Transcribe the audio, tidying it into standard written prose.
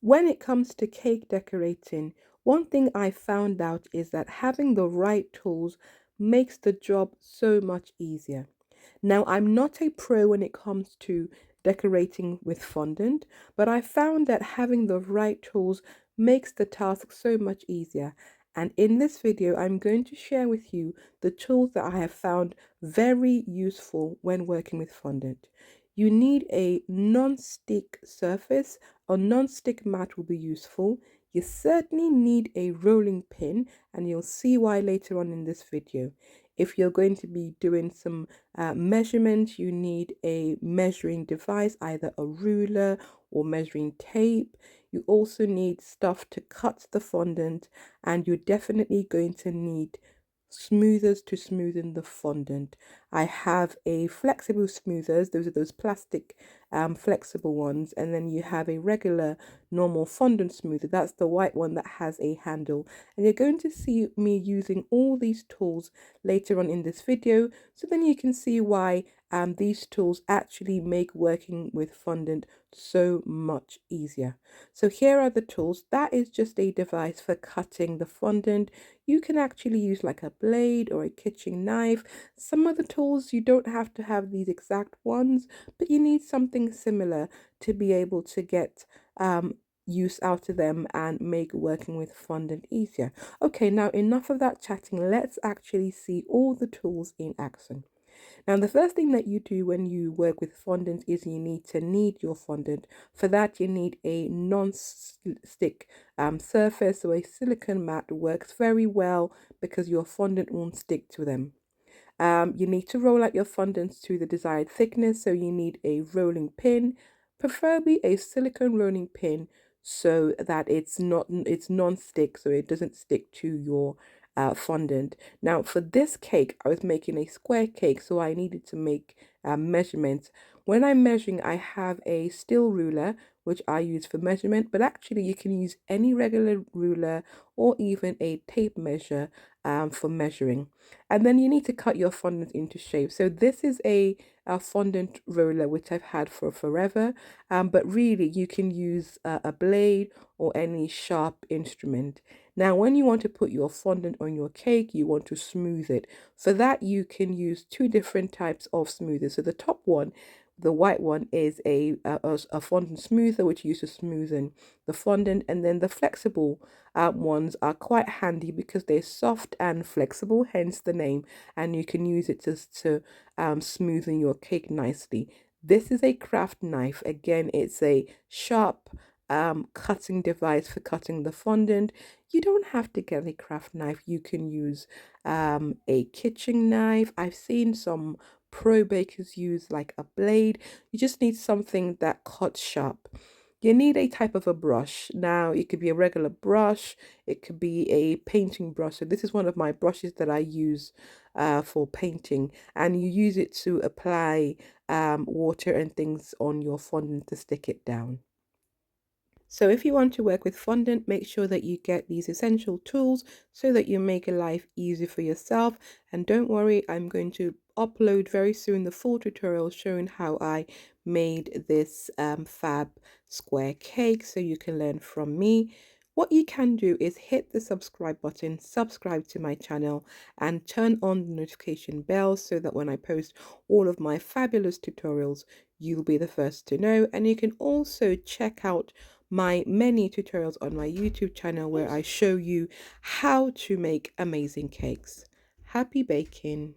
When it comes to cake decorating, one thing I found out is that having the right tools makes the job so much easier. Now, I'm not a pro when it comes to decorating with fondant, but I found that having the right tools makes the task so much easier. And in this video, I'm going to share with you the tools that I have found very useful when working with fondant. You need a non-stick surface. A non-stick mat will be useful. You certainly need a rolling pin, and you'll see why later on in this video. If you're going to be doing some measurements, you need a measuring device, either a ruler or measuring tape. You also need stuff to cut the fondant, and you're definitely going to need smoothers to smoothen the fondant. I have a flexible smoothers, those are those plastic flexible ones, and then you have a regular normal fondant smoother, that's the white one that has a handle. And you're going to see me using all these tools later on in this video, so then you can see why these tools actually make working with fondant so much easier. So here are the tools. That is just a device for cutting the fondant. You can actually use like a blade or a kitchen knife. Some of the tools you don't have to have these exact ones, but you need something similar to be able to get use out of them and make working with fondant easier. Okay, now enough of that chatting. Let's actually see all the tools in action. Now, the first thing that you do when you work with fondant is you need to knead your fondant. For that, you need a non-stick surface, so a silicone mat works very well because your fondant won't stick to them. You need to roll out your fondants to the desired thickness, so you need a rolling pin, preferably a silicone rolling pin, so that it's non-stick, so it doesn't stick to your fondant. Now, for this cake, I was making a square cake, so I needed to make measurements. When I'm measuring, I have a steel ruler which I use for measurement, but actually you can use any regular ruler or even a tape measure for measuring. And then you need to cut your fondant into shape. So this is a fondant roller which I've had for forever, but really you can use a blade or any sharp instrument. Now, when you want to put your fondant on your cake, you want to smooth it. For that, you can use two different types of smoothers. So the top one, the white one, is a fondant smoother, which you use to smoothen the fondant, and then the flexible ones are quite handy because they're soft and flexible, hence the name, and you can use it to smoothen your cake nicely. This is a craft knife. Again, it's a sharp cutting device for cutting the fondant. You don't have to get a craft knife. You can use a kitchen knife. I've seen some pro bakers use like a blade. You just need something that cuts sharp. You need a type of a brush. Now, it could be a regular brush, it could be a painting brush. So this is one of my brushes that I use for painting, and you use it to apply water and things on your fondant to stick it down. So if you want to work with fondant, make sure that you get these essential tools so that you make life easy for yourself. And don't worry, I'm going to upload very soon the full tutorial showing how I made this fab square cake so you can learn from me. What you can do is hit the subscribe button, subscribe to my channel, and turn on the notification bell so that when I post all of my fabulous tutorials, you'll be the first to know. And you can also check out my many tutorials on my YouTube channel where I show you how to make amazing cakes. Happy baking!